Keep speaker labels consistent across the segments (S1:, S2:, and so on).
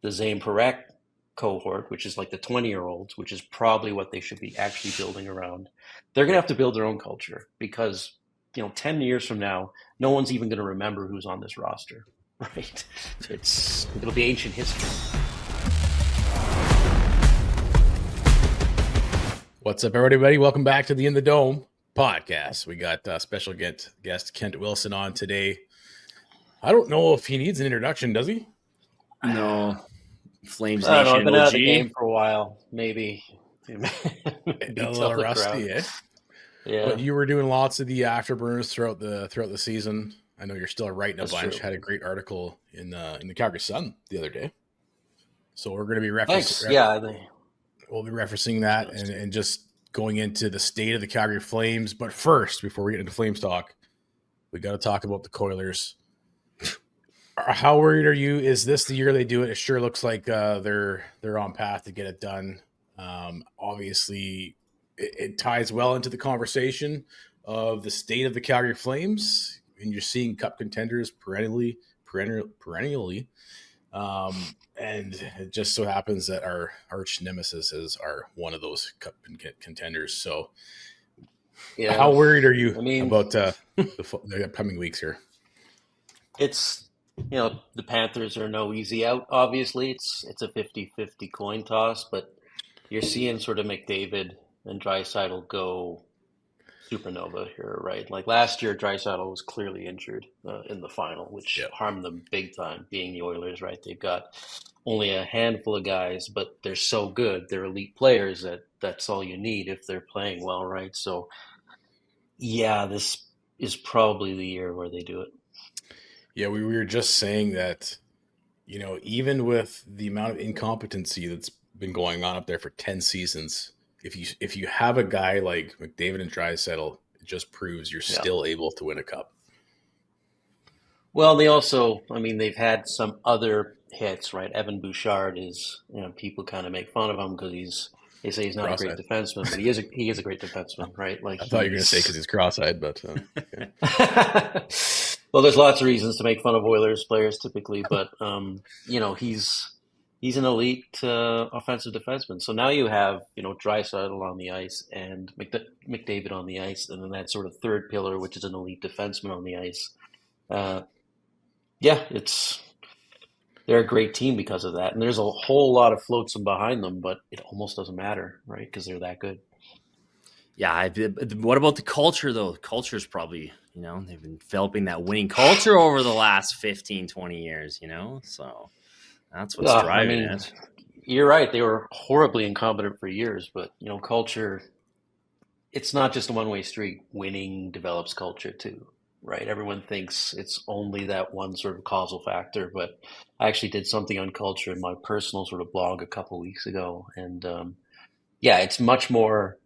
S1: the Zane Parekh cohort, which is like the 20-year-olds, which is probably what they should be actually building around. They're going to have to build their own culture because, 10 years from now, no one's even going to remember who's on this roster, right? It'll be ancient history.
S2: What's up, everybody? Welcome back to the In the Dome podcast. We got special guest Kent Wilson on today. I don't know if he needs an introduction, does he?
S3: No. Flames
S1: I don't know,
S3: Nation
S1: I've been out of the
S3: OG.
S1: game for a while. Maybe.
S2: A little rusty, eh?
S1: Yeah.
S2: But you were doing lots of the afterburners throughout the season. I know you're still writing
S1: That's
S2: a bunch.
S1: true.
S2: Had a great article in the Calgary Sun the other day. So we're going to be
S1: Thanks.
S2: we'll be referencing that and just going into the state of the Calgary Flames. But first, before we get into Flames talk, we got to talk about the Coilers. How worried are you? Is this the year they do it? It sure looks like they're on path to get it done. Obviously, it ties well into the conversation of the state of the Calgary Flames, and you're seeing Cup contenders perennially. And it just so happens that our arch nemesis are one of those Cup contenders. So,
S1: Yeah.
S2: how worried are you about the upcoming weeks here?
S1: It's, the Panthers are no easy out, obviously. It's a 50-50 coin toss, but you're seeing sort of McDavid and Draisaitl go supernova here, right? Like last year, Draisaitl was clearly injured in the final, which harmed them big time, being the Oilers, right? They've got only a handful of guys, but they're so good. They're elite players that's all you need if they're playing well, right? So, yeah, this is probably the year where they do it.
S2: Yeah, we were just saying that, even with the amount of incompetency that's been going on up there for 10 seasons, if you have a guy like McDavid and Draisaitl, it just proves you're still able to win a cup.
S1: Well, they've had some other hits, right? Evan Bouchard is, people kind of make fun of him because they say he's not a great defenseman, but he is a great defenseman, right? Like
S2: I thought you were going to say because he's cross-eyed, but okay.
S1: Well, there's lots of reasons to make fun of Oilers players typically, but he's an elite offensive defenseman. So now you have Draisaitl on the ice and McDavid on the ice, and then that sort of third pillar, which is an elite defenseman on the ice. They're a great team because of that, and there's a whole lot of flotsam behind them, but it almost doesn't matter, right? Because they're that good.
S3: Yeah. What about the culture, though? The culture is probably, they've been developing that winning culture over the last 15, 20 years, so that's what's driving it.
S1: You're right. They were horribly incompetent for years, but, culture, it's not just a one-way street. Winning develops culture too, right? Everyone thinks it's only that one sort of causal factor, but I actually did something on culture in my personal sort of blog a couple weeks ago. And it's much more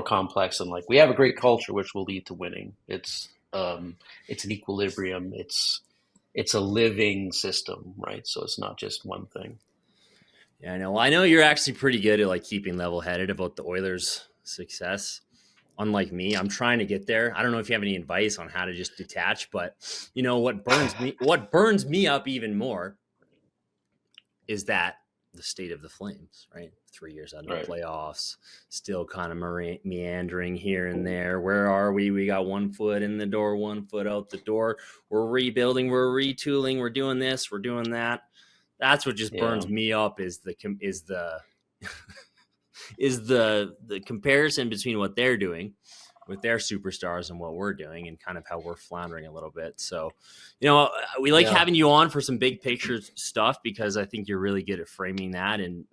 S1: complex than like we have a great culture, which will lead to winning. It's an equilibrium. It's a living system, right? So it's not just one thing.
S3: Yeah, I know. Well, I know you're actually pretty good at like keeping level-headed about the Oilers' success. Unlike me, I'm trying to get there. I don't know if you have any advice on how to just detach, but what burns me up even more is that the state of the Flames, right? 3 years out of the playoffs, still kind of meandering here and there. Where are we? We got 1 foot in the door, 1 foot out the door. We're rebuilding, we're retooling, we're doing this, we're doing that. That's what just burns me up is the comparison between what they're doing with their superstars and what we're doing and kind of how we're floundering a little bit. So, we like having you on for some big picture stuff because I think you're really good at framing that and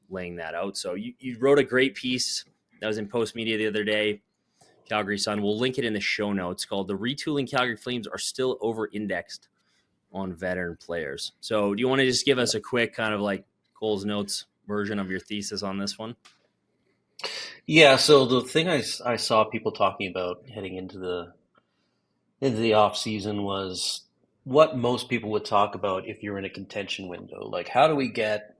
S3: laying that out. So you wrote a great piece that was in Post Media the other day, Calgary Sun. We'll link it in the show notes, called "The Retooling Calgary Flames Are Still Over-Indexed on Veteran Players." So do you want to just give us a quick kind of like Cole's Notes version of your thesis on this one?
S1: Yeah, so the thing I saw people talking about heading into the off season was what most people would talk about if you're in a contention window. Like, how do we get,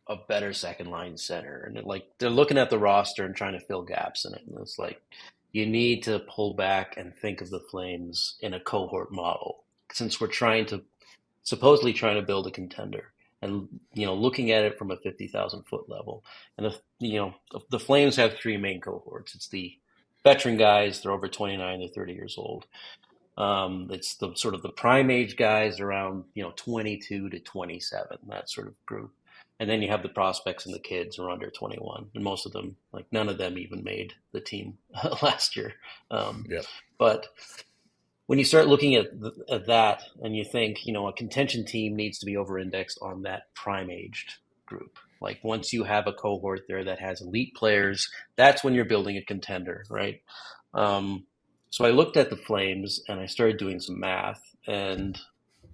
S1: a better second line center? And they're looking at the roster and trying to fill gaps in it. And it's like, you need to pull back and think of the Flames in a cohort model, since we're supposedly trying to build a contender. and looking at it from a 50,000 foot level. And the Flames have three main cohorts. It's the veteran guys; they're over 29, they're 30 years old. It's the sort of the prime age guys around 22 to 27, that sort of group. And then you have the prospects and the kids who are under 21, and most of them, like none of them, even made the team last year.
S2: Yeah.
S1: But when you start looking at that, and you think, a contention team needs to be over-indexed on that prime-aged group. Like once you have a cohort there that has elite players, that's when you're building a contender, right? So I looked at the Flames and I started doing some math, and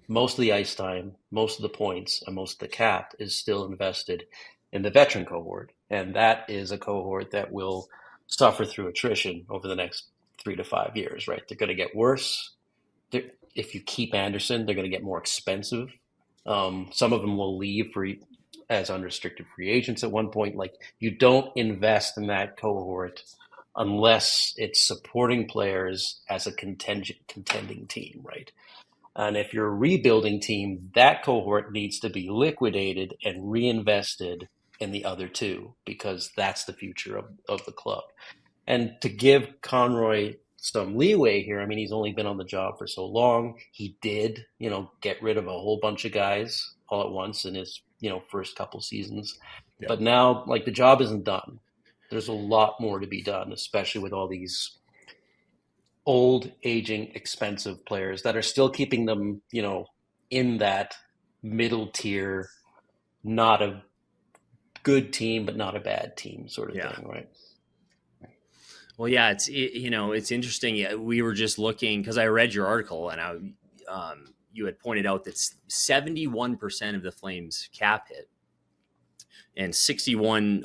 S1: most of the ice time, most of the points, and most of the cap is still invested in the veteran cohort. And that is a cohort that will suffer through attrition over the next 3 to 5 years, right? They're going to get worse. If you keep Anderson, they're going to get more expensive. Some of them will leave as unrestricted free agents at one point. Like, you don't invest in that cohort unless it's supporting players as a contending team, right? And if you're a rebuilding team, that cohort needs to be liquidated and reinvested in the other two, because that's the future of the club. And to give Conroy some leeway here, I mean, he's only been on the job for so long. He did, get rid of a whole bunch of guys all at once in his, first couple seasons. Yeah. But now, like, the job isn't done. There's a lot more to be done, especially with all these old, aging, expensive players that are still keeping them, in that middle tier, not a good team, but not a bad team sort of thing, right?
S3: Well, yeah, it's interesting. We were just looking, because I read your article, and you had pointed out that 71% of the Flames cap hit, and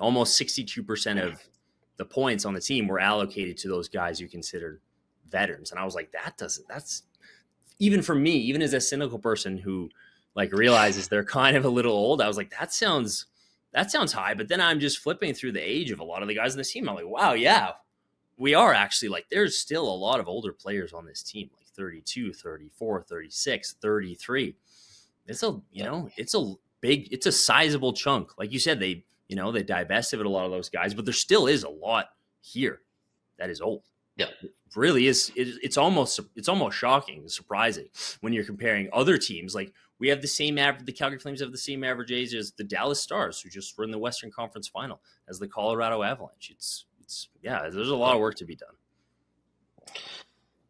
S3: almost 62% of the points on the team were allocated to those guys you considered veterans. And I was like, that's even for me, even as a cynical person who like realizes they're kind of a little old, I was like, that sounds high. But then I'm just flipping through the age of a lot of the guys on this team. I'm like, wow, yeah, we are actually, like, there's still a lot of older players on this team, like 32, 34, 36, 33. It's it's a sizable chunk. Like you said, they divested of a lot of those guys, but there still is a lot here that is old.
S1: Yeah.
S3: It really is. It's almost shocking and surprising when you're comparing other teams. Like, we have the same average, the Calgary Flames have the same average age as the Dallas Stars, who just were in the Western Conference Final, as the Colorado Avalanche. There's a lot of work to be done.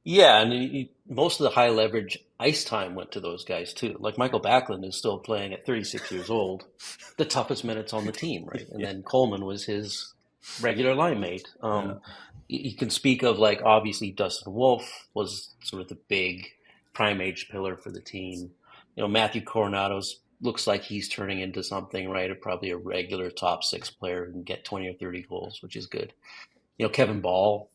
S1: Yeah, and most of the high leverage ice time went to those guys too. Like, Michael Backlund is still playing at 36 years old, the toughest minutes on the team, right? And then Coleman was his regular line mate. You can speak of, like, obviously Dustin Wolf was sort of the big prime age pillar for the team. Matthew Coronado's looks like he's turning into something, right? Probably a regular top 6 player and get 20 or 30 goals, which is good. Kevin Ball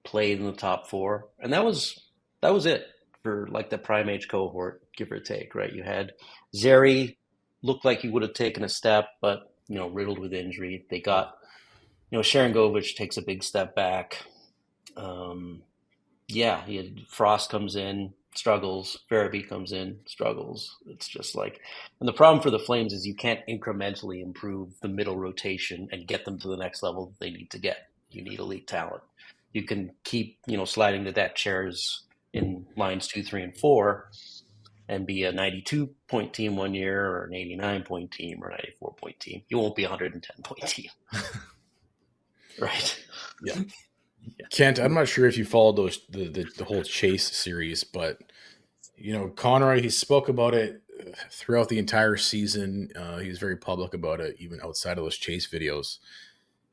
S1: played in the top 4, and that was it for, like, the prime age cohort, give or take, right? You had Zeri, looked like he would have taken a step, but riddled with injury. They got Sharangovich takes a big step back. He had Frost comes in, struggles. Farabee comes in, struggles. It's just like, and the problem for the Flames is you can't incrementally improve the middle rotation and get them to the next level they need to get. You need elite talent. You can keep, sliding the deck chairs in lines 2, 3, and 4 and be a 92-point team one year, or an 89-point team, or a 94-point team. You won't be a 110-point team. Right.
S2: Yeah. Kent, I'm not sure if you followed the whole Chase series, but Conroy, he spoke about it throughout the entire season. He was very public about it, even outside of those Chase videos.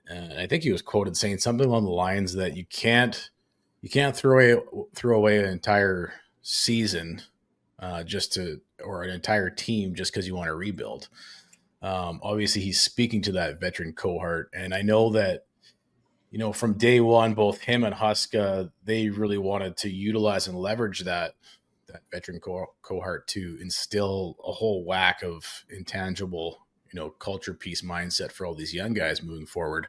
S2: And I think he was quoted saying something along the lines that you can't throw away an entire season or an entire team just because you want to rebuild. Obviously, he's speaking to that veteran cohort, and I know that from day one, both him and Huska, they really wanted to utilize and leverage that veteran cohort to instill a whole whack of intangible, culture piece mindset for all these young guys moving forward.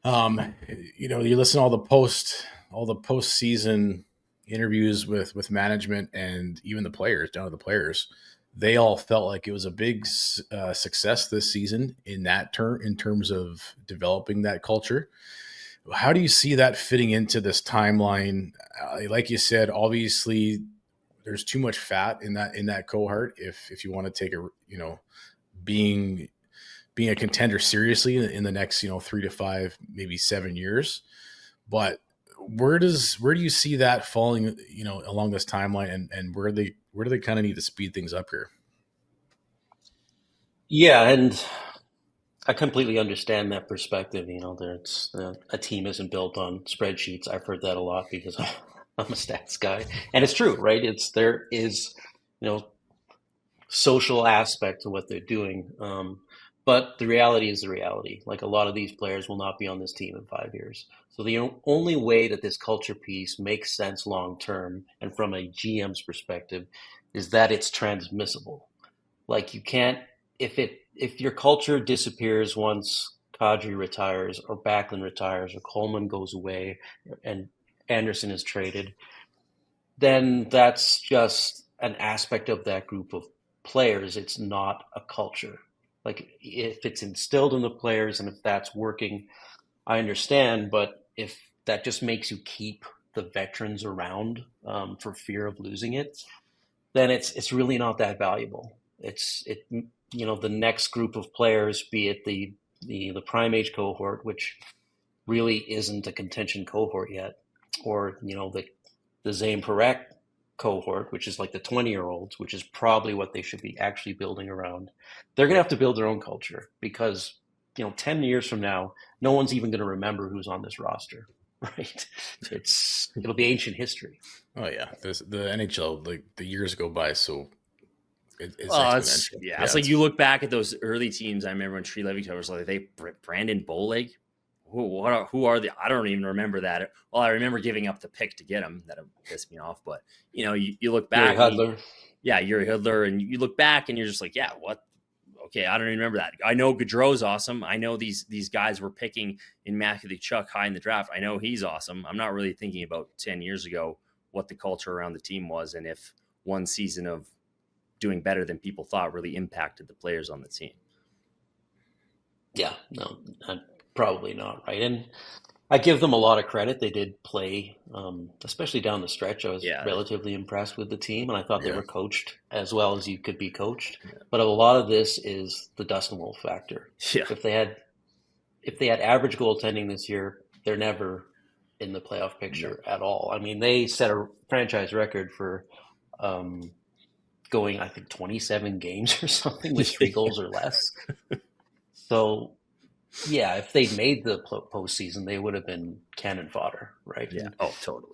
S2: You listen to all the post-season interviews with management and even the players, down to the players. they all felt like it was a big success this season in terms of developing that culture. How do you see that fitting into this timeline? Like you said, obviously there's too much fat in that cohort. If you want to take being a contender seriously in the next 3 to 5, maybe 7 years, but where do you see that falling along this timeline, and where do they kind of need to speed things up here?
S1: Yeah, and I completely understand that perspective. There's a team isn't built on spreadsheets. I've heard that a lot because I'm a stats guy, and it's true, right? There is, social aspect to what they're doing, but the reality is the reality. Like, a lot of these players will not be on this team in 5 years. So the only way that this culture piece makes sense long term, and from a GM's perspective, is that it's transmissible. Like, you can't, if your culture disappears once Kadri retires or Backlund retires or Coleman goes away and Anderson is traded, then that's just an aspect of that group of players. It's not a culture. Like, if it's instilled in the players and if that's working, I understand. But if that just makes you keep the veterans around for fear of losing it, then it's really not that valuable. The next group of players, be it the prime age cohort, which really isn't a contention cohort yet, or the Zane Parekh cohort, which is like the 20-year-olds, which is probably what they should be actually building around. They're going to have to build their own culture because 10 years from now, no one's even going to remember who's on this roster, right? It'll be ancient history.
S2: Oh yeah, the NHL, like, the years go by, so it's
S3: exponential. It's like you look back at those early teams. I remember when Tree Levy was like, Brandon Bowleg. Who are the? I don't even remember that. Well, I remember giving up the pick to get him. That pissed me off. But you look back. Yuri Hudler, and you look back and you're just like, yeah, what? Okay, I don't even remember that. I know Gaudreau's awesome. I know these guys were picking in Matthew Tkachuk high in the draft. I know he's awesome. I'm not really thinking about 10 years ago what the culture around the team was, and if one season of doing better than people thought really impacted the players on the team.
S1: Yeah, no, probably not, right? And I give them a lot of credit. They did play, especially down the stretch. I was relatively impressed with the team, and I thought they were coached as well as you could be coached. Yeah. But a lot of this is the Dustin Wolf factor.
S3: Yeah.
S1: If they had average goaltending this year, they're never in the playoff picture at all. I mean, they set a franchise record for going, I think, 27 games or something with 3 goals or less. So, yeah, if they'd made the postseason, they would have been cannon fodder, right?
S3: Yeah. Oh, totally.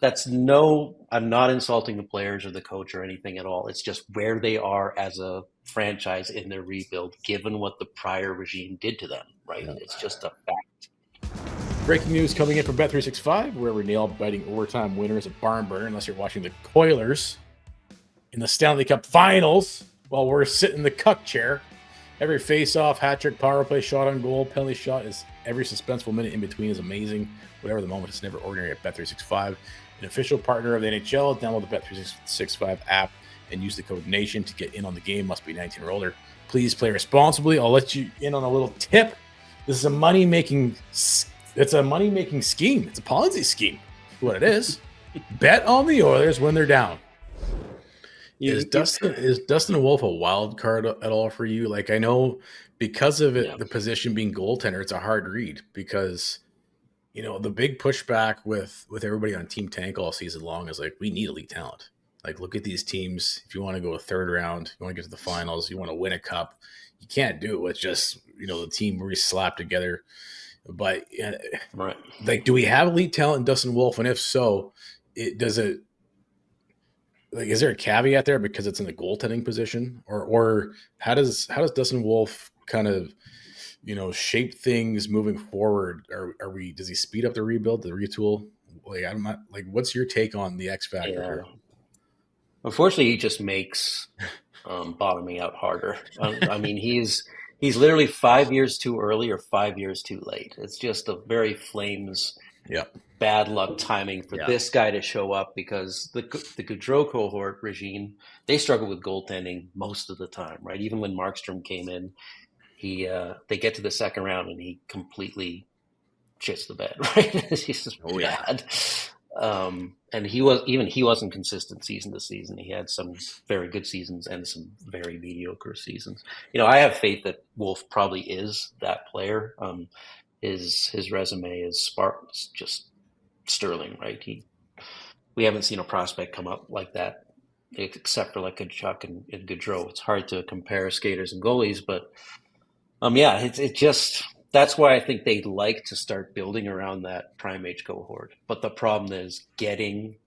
S1: I'm not insulting the players or the coach or anything at all. It's just where they are as a franchise in their rebuild, given what the prior regime did to them, right? Yeah. It's just a fact.
S2: Breaking news coming in from Bet365, where we're nail-biting overtime winners at Barn Burner, unless you're watching the Oilers in the Stanley Cup Finals while we're sitting in the cuck chair. Every face-off, hat-trick, power play, shot on goal, penalty shot, is every suspenseful minute in between is amazing. Whatever the moment, it's never ordinary at Bet365. An official partner of the NHL. Download the Bet365 app and use the code NATION to get in on the game. Must be 19 or older. Please play responsibly. I'll let you in on a little tip. This is a money-making scheme. It's a Ponzi scheme. What it is. Bet on the Oilers when they're down. Is Dustin Wolf a wild card at all for you? Like, I know because of it, the position being goaltender, it's a hard read because, the big pushback with everybody on Team Tank all season long is like, we need elite talent. Like, look at these teams. If you want to go a third round, you want to get to the finals, you want to win a cup, you can't do it with just, the team really slapped together. But
S1: right.
S2: Like, do we have elite talent in Dustin Wolf? And if so, is there a caveat there because it's in the goaltending position, or how does Dustin Wolf kind of, shape things moving forward? Does he speed up the rebuild, the retool? Like, what's your take on the X factor here?
S1: Unfortunately, he just makes bottoming out harder. I mean, he's literally 5 years too early or 5 years too late. It's just a very Flames
S2: Yeah.
S1: bad luck timing for this guy to show up, because the Gaudreau cohort regime, they struggle with goaltending most of the time, right? Even when Markstrom came in, they get to the second round and he completely shits the bed, right? He's just bad. And he wasn't consistent season to season. He had some very good seasons and some very mediocre seasons. I have faith that Wolf probably is that player. His resume is just sterling, right? We haven't seen a prospect come up like that, except for like a Chuck and Gaudreau. It's hard to compare skaters and goalies, but it just, that's why I think they'd like to start building around that prime age cohort. But the problem is getting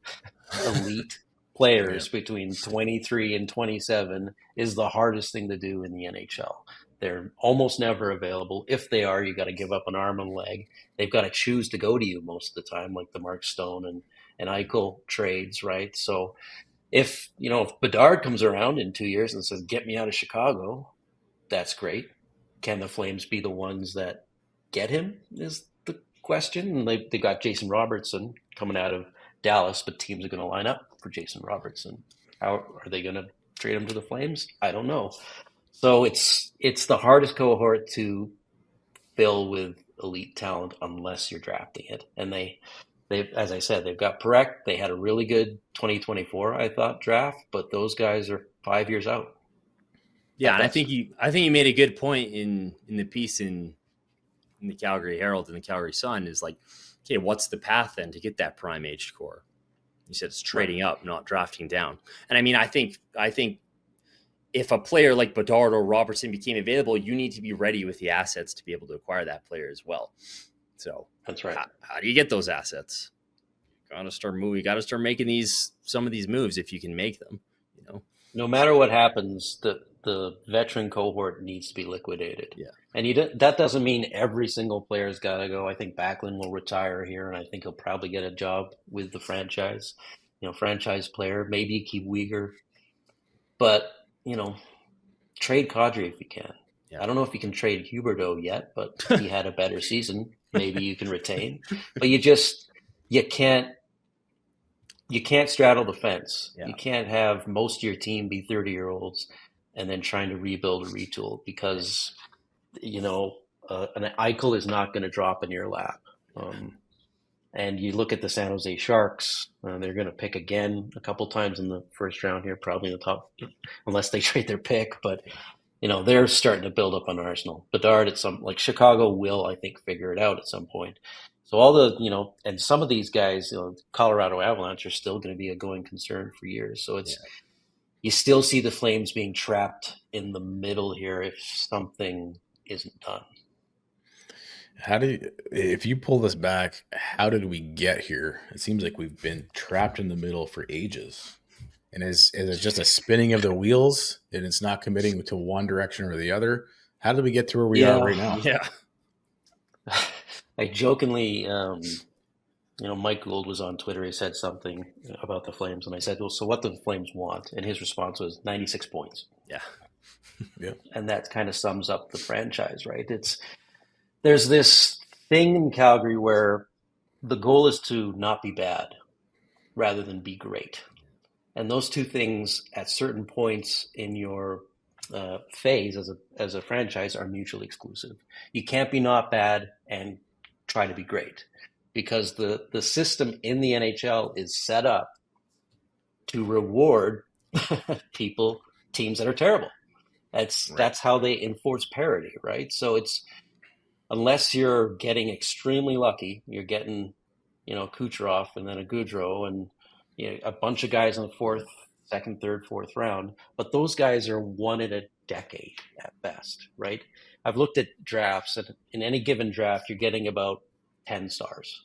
S1: elite players between 23 and 27 is the hardest thing to do in the NHL. They're almost never available. If they are, you got to give up an arm and leg. They've got to choose to go to you most of the time, like the Mark Stone and Eichel trades, right? So if Bedard comes around in 2 years and says, "Get me out of Chicago," that's great. Can the Flames be the ones that get him is the question. And they got Jason Robertson coming out of Dallas, but teams are going to line up for Jason Robertson. How are they going to trade him to the Flames? I don't know. So it's the hardest cohort to fill with elite talent unless you're drafting it. And they as I said, they've got Perek. They had a really good 2024, I thought, draft, but those guys are 5 years out.
S3: Yeah, and I think you made a good point in the piece in the Calgary Herald and the Calgary Sun is like, okay, what's the path then to get that prime aged core? You said it's trading up, not drafting down. And I mean, I think if a player like Bedard or Robertson became available, you need to be ready with the assets to be able to acquire that player as well. So
S1: that's right.
S3: How do you get those assets? You got to start making some of these moves if you can make them.
S1: No matter what happens, the veteran cohort needs to be liquidated.
S3: Yeah.
S1: And that doesn't mean every single player's got to go. I think Backlund will retire here, and I think he'll probably get a job with the franchise, franchise player, maybe keep Uyghur. But, trade Kadri if you can. Yeah. I don't know if you can trade Huberdeau yet, but he had a better season. Maybe you can retain. But you can't straddle the fence. Yeah. You can't have most of your team be 30-year-olds and then trying to rebuild or retool, because, an Eichel is not going to drop in your lap. And you look at the San Jose Sharks, they're going to pick again a couple times in the first round here, probably in the top, unless they trade their pick. But, they're starting to build up an arsenal. Bedard Chicago will, I think, figure it out at some point. So all the, and some of these guys, Colorado Avalanche are still going to be a going concern for years. So you still see the Flames being trapped in the middle here if something isn't done.
S2: If you pull this back, how did we get here? It seems like we've been trapped in the middle for ages. And is it just a spinning of the wheels and it's not committing to one direction or the other? How did we get to where we are right now?
S3: Yeah.
S1: I jokingly, Mike Gould was on Twitter. He said something about the Flames, and I said, "Well, so what do the Flames want?" And his response was 96 points.
S3: Yeah,
S2: yeah,
S1: and that kind of sums up the franchise, right? There's this thing in Calgary where the goal is to not be bad rather than be great, and those two things at certain points in your phase as a franchise are mutually exclusive. You can't be not bad and try to be great, because the system in the NHL is set up to reward teams that are terrible. That's how they enforce parity, right? So it's, unless you're getting extremely lucky, you're getting, Kucherov and then a Gaudreau and a bunch of guys in the second, third, fourth round, but those guys are one in a decade at best, right? I've looked at drafts, and in any given draft, you're getting about 10 stars,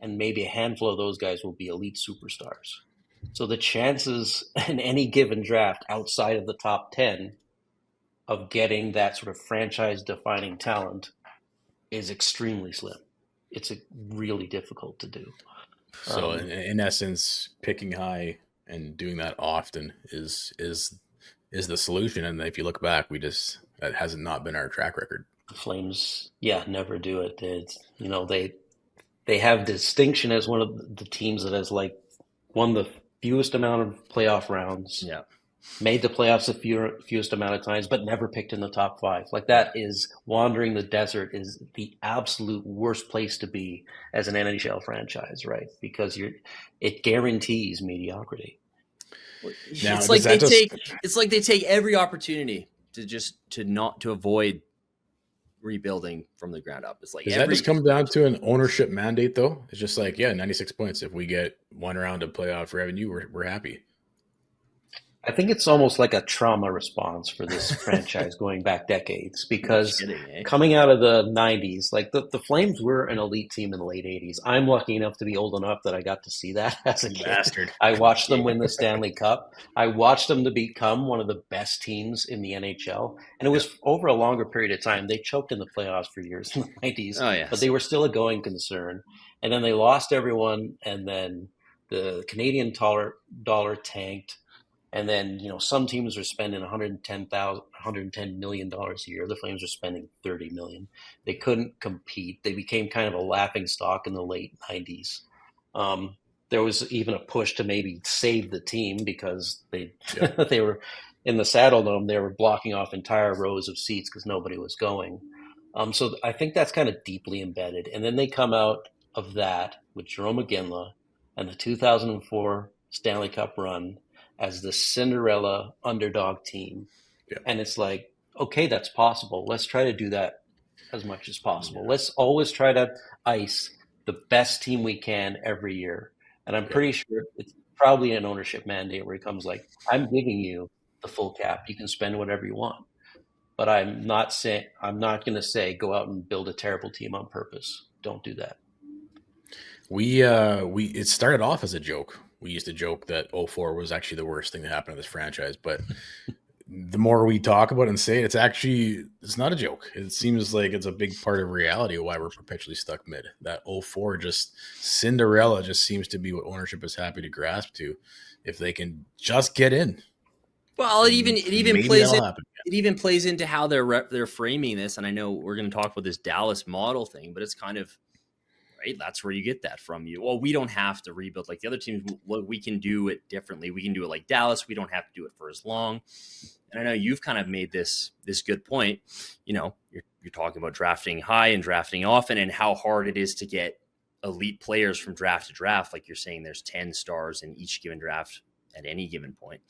S1: and maybe a handful of those guys will be elite superstars. So the chances in any given draft outside of the top 10 of getting that sort of franchise-defining talent is extremely slim. It's really difficult to do.
S2: So in essence, picking high and doing that often is the solution. And if you look back, that has not been our track record.
S1: The Flames, never do it. they have distinction as one of the teams that has like won the fewest amount of playoff rounds,
S3: Yeah.
S1: made the playoffs the fewest amount of times, but never picked in the top 5. Like that is wandering the desert is the absolute worst place to be as an NHL franchise, right? Because it guarantees mediocrity.
S2: Now,
S3: It's like they take every opportunity to avoid rebuilding from the ground up. It's like
S2: does that just come down to an ownership mandate though? It's just like, 96 points. If we get one round of playoff revenue, we're happy.
S1: I think it's almost like a trauma response for this franchise going back decades, because coming out of the 90s, like the Flames were an elite team in the late 80s. I'm lucky enough to be old enough that I got to see that as a kid.
S2: Bastard.
S1: I watched them win the Stanley Cup. I watched them to become one of the best teams in the NHL. And it was over a longer period of time. They choked in the playoffs for years in the 90s, but they were still a going concern. And then they lost everyone, and then the Canadian dollar tanked. And then, some teams were spending $110 million a year. The Flames were spending $30 million. They couldn't compete. They became kind of a laughing stock in the late 90s. There was even a push to maybe save the team because they were in the Saddle Dome. They were blocking off entire rows of seats because nobody was going. So I think that's kind of deeply embedded. And then they come out of that with Jerome McGinley and the 2004 Stanley Cup run as the Cinderella underdog team.
S2: Yeah.
S1: And it's like, okay, that's possible. Let's try to do that as much as possible. Yeah. Let's always try to ice the best team we can every year. And I'm pretty sure it's probably an ownership mandate where it comes like, I'm giving you the full cap. You can spend whatever you want. But I'm not going to say go out and build a terrible team on purpose. Don't do that.
S2: It started off as a joke. We used to joke that 04 was actually the worst thing that happened to this franchise, but the more we talk about it and say it, it's not a joke. It seems like it's a big part of reality of why we're perpetually stuck mid. That 04 Cinderella just seems to be what ownership is happy to grasp to, if they can just get in.
S3: Well, it even plays into how they're framing this. And I know we're going to talk about this Dallas model thing, but it's kind of, right, that's where you get that from. Well, we don't have to rebuild like the other teams. We can do it differently. We can do it like Dallas. We don't have to do it for as long. And I know you've kind of made this good point. You're talking about drafting high and drafting often, and how hard it is to get elite players from draft to draft. Like you're saying, there's 10 stars in each given draft at any given point.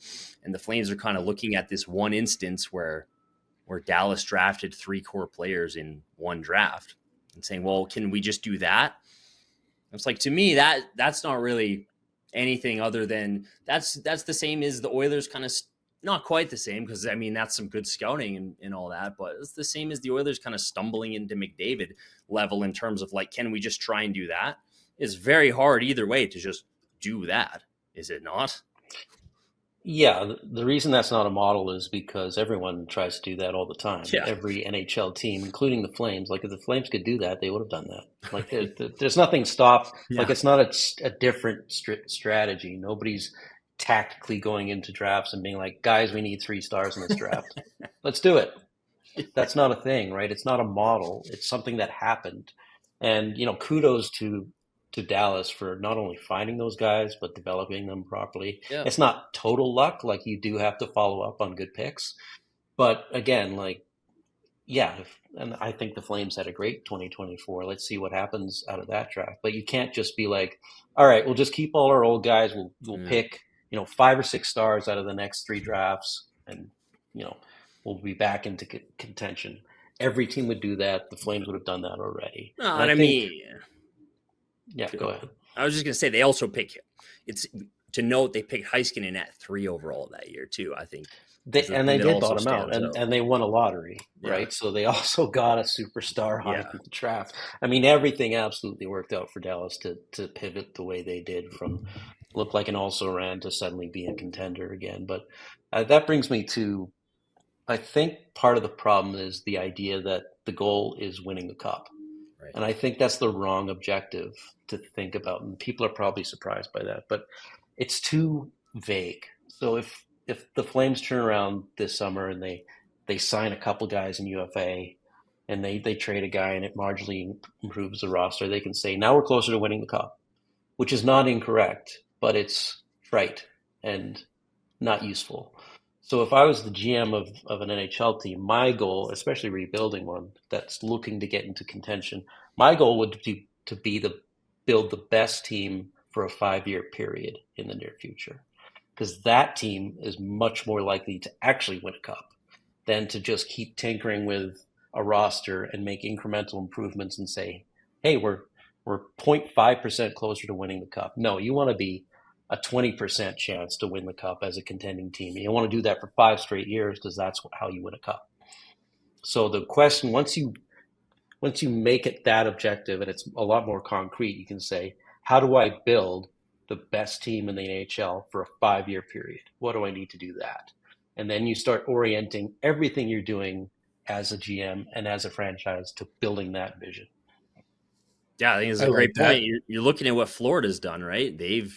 S3: And the Flames are kind of looking at this one instance where Dallas drafted 3 core players in one draft and saying, well, can we just do that? It's like, to me, that's not really anything other than that's the same as the Oilers, kind of not quite the same, because I mean that's some good scouting and all that, but it's the same as the Oilers kind of stumbling into McDavid level in terms of like, can we just try and do that? It's very hard either way to just do that, is it not?
S1: Yeah, the reason that's not a model is because everyone tries to do that all the time.
S3: Yeah.
S1: Every NHL team, including the Flames, like if the Flames could do that, they would have done that. Like there's nothing stopped. Yeah. Like it's not a different strategy. Nobody's tactically going into drafts and being like, guys, we need 3 stars in this draft. Let's do it. That's not a thing, right? It's not a model. It's something that happened. And, kudos to Dallas for not only finding those guys, but developing them properly. Yeah. It's not total luck. Like you do have to follow up on good picks. But again, and I think the Flames had a great 2024. Let's see what happens out of that draft. But you can't just be like, all right, we'll just keep all our old guys. We'll pick, 5 or 6 stars out of the next 3 drafts. And, we'll be back into contention. Every team would do that. The Flames would have done that already.
S3: No, and I mean...
S1: Yeah, go ahead.
S3: I was just going to say, they also pick, it's to note, they picked Heiskanen at 3 overall that year too, I think.
S1: They did bottom out, and they won a lottery, right? So they also got a superstar high in the draft. I mean, everything absolutely worked out for Dallas to pivot the way they did from look like an also-ran to suddenly be a contender again. But that brings me to, I think part of the problem is the idea that the goal is winning the cup. Right. And I think that's the wrong objective to think about. And people are probably surprised by that, but it's too vague. So if the Flames turn around this summer and they sign a couple guys in UFA and they trade a guy and it marginally improves the roster, they can say, now we're closer to winning the cup, which is not incorrect, but it's trite and not useful. So if I was the GM of an NHL team, my goal, especially rebuilding one that's looking to get into contention, my goal would be to build the best team for a 5-year period in the near future, because that team is much more likely to actually win a cup than to just keep tinkering with a roster and make incremental improvements and say, hey, we're 0.5% closer to winning the cup. No, you want to be a 20% chance to win the cup as a contending team. You want to do that for 5 straight years, because that's how you win a cup. So the question, once you make it that objective and it's a lot more concrete, you can say, how do I build the best team in the NHL for a 5-year period? What do I need to do that? And then you start orienting everything you're doing as a GM and as a franchise to building that vision.
S3: Yeah, I think it's a great point. You're looking at what Florida's done, right? They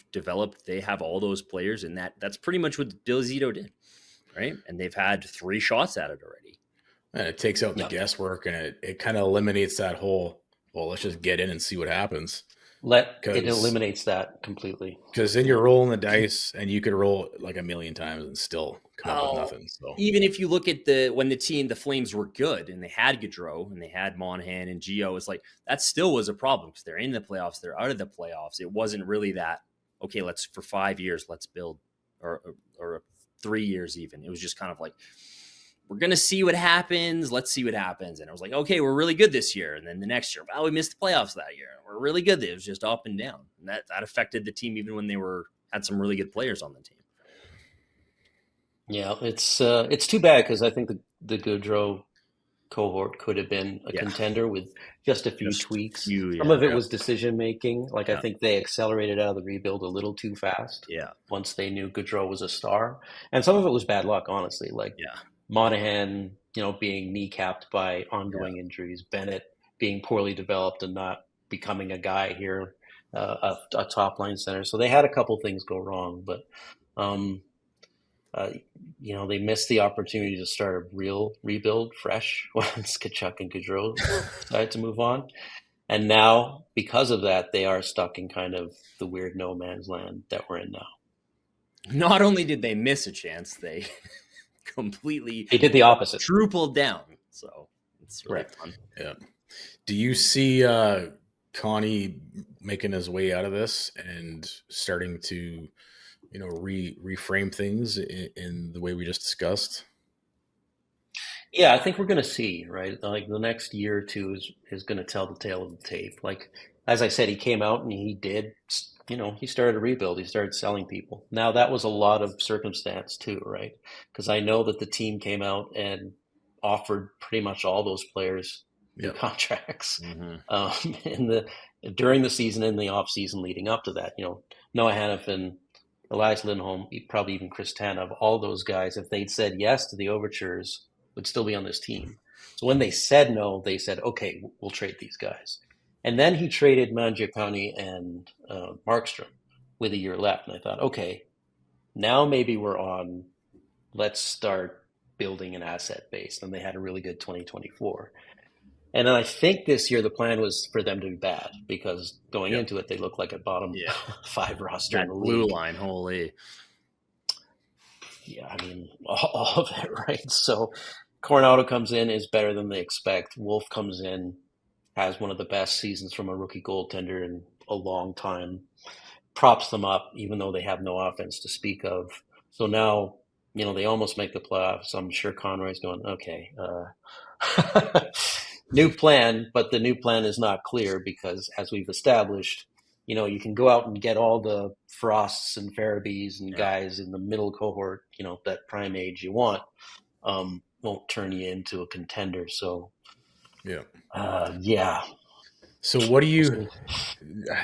S3: have all those players, and that's pretty much what Bill Zito did, right? And they've had 3 shots at it already.
S2: And it takes out the guesswork, and it kind of eliminates that whole, well, let's just get in and see what happens.
S1: It eliminates that completely.
S2: Because then you're rolling the dice, and you could roll like a million times and still come up with nothing. So
S3: even if you look at when the Flames were good and they had Gaudreau and they had Monahan and Gio, it's like that still was a problem, because they're in the playoffs, they're out of the playoffs. It wasn't really that, okay, for 5 years, let's build, or 3 years even. It was just kind of like, we're going to see what happens. Let's see what happens. And it was like, okay, we're really good this year. And then the next year, we missed the playoffs that year. We're really good. It was just up and down. And that affected the team even when they had some really good players on the team.
S1: Yeah, it's too bad, because I think the Gaudreau cohort could have been a contender with just a few tweaks. Some of it was decision making. I think they accelerated out of the rebuild a little too fast.
S3: Yeah.
S1: Once they knew Gaudreau was a star, and some of it was bad luck, honestly. Monahan, being kneecapped by ongoing injuries, Bennett being poorly developed and not becoming a guy here, a top line center. So they had a couple things go wrong, but they missed the opportunity to start a real rebuild fresh once Tkachuk and Gaudreau decided to move on. And now, because of that, they are stuck in kind of the weird no man's land that we're in now.
S3: Not only did they miss a chance, they completely
S1: did the opposite,
S3: tripled down. So it's really fun.
S2: Yeah. Do you see Connie making his way out of this and starting to reframe things in the way we just discussed?
S1: Yeah, I think we're going to see, right? The next year or two is going to tell the tale of the tape. As I said, he came out and he did, he started a rebuild. He started selling people. Now, that was a lot of circumstance too, right? Because I know that the team came out and offered pretty much all those players new contracts during the season and the off season leading up to that. Noah Hannafin, Elias Lindholm, probably even Chris Tanev, all those guys, if they'd said yes to the overtures, would still be on this team. So when they said no, they said, okay, we'll trade these guys. And then he traded Mangiapane and Markstrom with a year left. And I thought, okay, now maybe we're on, let's start building an asset base. And they had a really good 2024. And then I think this year the plan was for them to be bad, because going into it, they looked like a bottom 5 roster in the
S3: blue
S1: league.
S3: line, holy.
S1: Yeah, I mean, all of it, right? So Coronado comes in, is better than they expect. Wolf comes in, has one of the best seasons from a rookie goaltender in a long time. Props them up, even though they have no offense to speak of. So now, they almost make the playoffs. I'm sure Conroy's going, okay, new plan, but the new plan is not clear, because as we've established, you can go out and get all the Frosts and Farabees and guys in the middle cohort, that prime age you want, won't turn you into a contender. So,
S2: So what do you,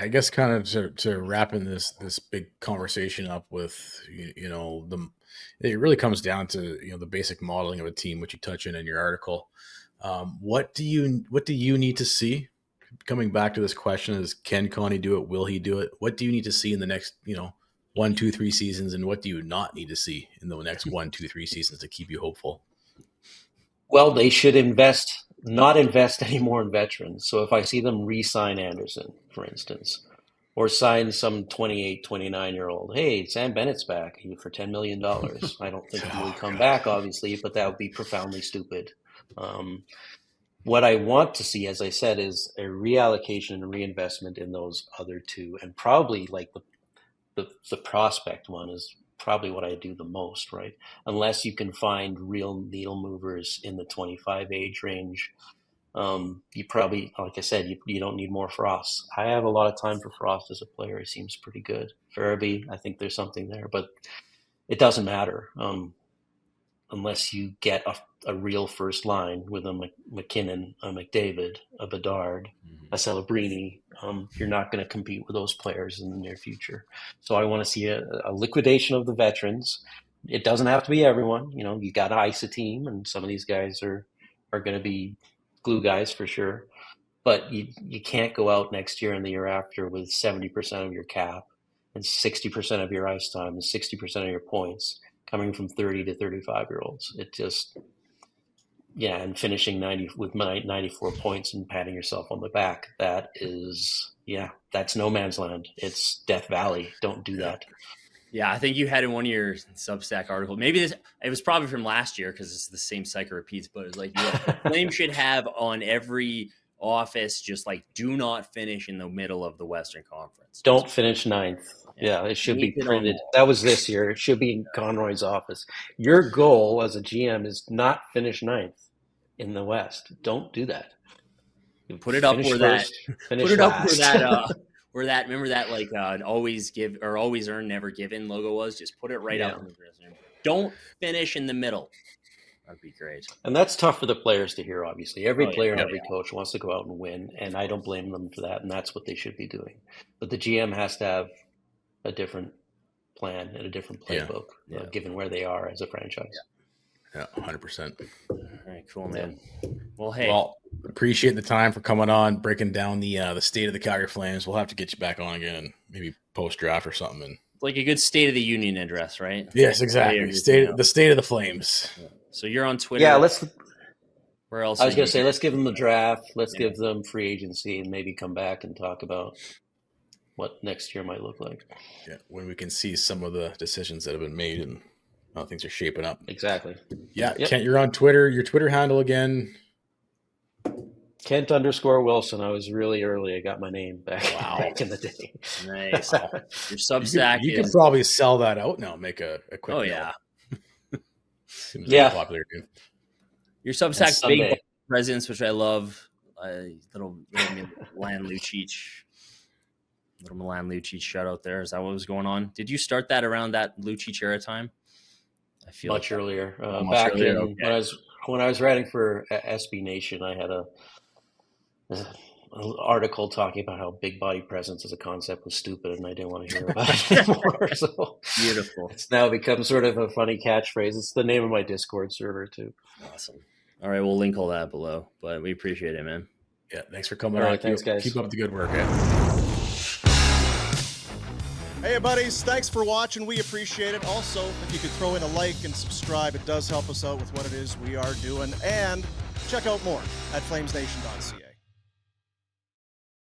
S2: I guess, kind of to wrapping this big conversation up with, it really comes down to, the basic modeling of a team, which you touch in your article. What do you need to see? Coming back to this question is, can Connie do it? Will he do it? What do you need to see in the next, 1, 2, 3 seasons? And what do you not need to see in the next 1, 2, 3 seasons to keep you hopeful?
S1: Well, they should invest not invest any more in veterans. So if I see them re-sign Anderson, for instance, or sign some 28, 29-year-old, hey, Sam Bennett's back for $10 million. I don't think he would come back, obviously, but that would be profoundly stupid. What I want to see, as I said, is a reallocation and reinvestment in those other two, and probably like the prospect one is probably what I do the most, right? Unless you can find real needle movers in the 25 age range, you probably, like I said, you don't need more Frost. I have a lot of time for Frost as a player. He seems pretty good. Farabee, I think there's something there, but it doesn't matter unless you get a real first line with a McKinnon, a McDavid, a Bedard, a Celebrini. You're not going to compete with those players in the near future. So I want to see a liquidation of the veterans. It doesn't have to be everyone. You got to ice a team, and some of these guys are going to be glue guys for sure. But you can't go out next year and the year after with 70% of your cap and 60% of your ice time and 60% of your points coming from 30 to 35-year-olds. It just, and finishing 94 points and patting yourself on the back. That is, that's no man's land. It's Death Valley. Don't do that.
S3: Yeah, I think you had in one of your Substack articles, maybe it was probably from last year because it's the same cycle repeats, but it was like, the Flames should have on every office, just like, do not finish in the middle of the Western Conference.
S1: Don't finish ninth. Yeah, it should be printed. That was this year. It should be in Conroy's office. Your goal as a GM is not finish ninth in the West. Don't do that.
S3: Put it up where that. Put it up where that. Where that, remember that like always give or always earn, never given logo was? Just put it right out in the dressing room. Don't finish in the middle. That'd be great.
S1: And that's tough for the players to hear, obviously. Every player and every coach wants to go out and win, and I don't blame them for that, and that's what they should be doing. But the GM has to have a different plan and a different playbook, given where they are as a franchise.
S2: Yeah, 100%.
S3: All right, cool, man. Well, hey.
S2: Appreciate the time for coming on, breaking down the state of the Calgary Flames. We'll have to get you back on again and maybe post-draft or something. And
S3: like a good State of the Union address, right?
S2: Yes, exactly. The state of the Flames.
S3: Yeah. So you're on Twitter.
S1: Yeah,
S3: where else?
S1: I was going to say, let's give them the draft. Let's give them free agency and maybe come back and talk about what next year might look like.
S2: Yeah, when we can see some of the decisions that have been made and how things are shaping up.
S1: Exactly.
S2: Yeah, Kent, you're on Twitter. Your Twitter handle again?
S1: Kent_Wilson. I was really early. I got my name back in the day.
S3: Nice. Your Substack.
S2: You could probably sell that out now. Make a quick.
S3: Oh yeah.
S2: Seems like a popular dude.
S3: Your Substack's big presence, which I love. Little Milan Lucic. Little Milan Lucic shout out there. Is that what was going on? Did you start that around that Lucic era time? I feel
S1: much earlier. When I was writing for SB Nation, I had an article talking about how big body presence as a concept was stupid, and I didn't want to hear about it anymore. So
S3: beautiful.
S1: It's now become sort of a funny catchphrase. It's the name of my Discord server too.
S3: Awesome. All right, we'll link all that below, but we appreciate it, man.
S2: Yeah, thanks for coming.
S1: All right, thanks, guys.
S2: Keep up the good work.
S4: Hey, buddies, thanks for watching. We appreciate it. Also, if you could throw in a like and subscribe, it does help us out with what it is we are doing. And check out more at flamesnation.ca.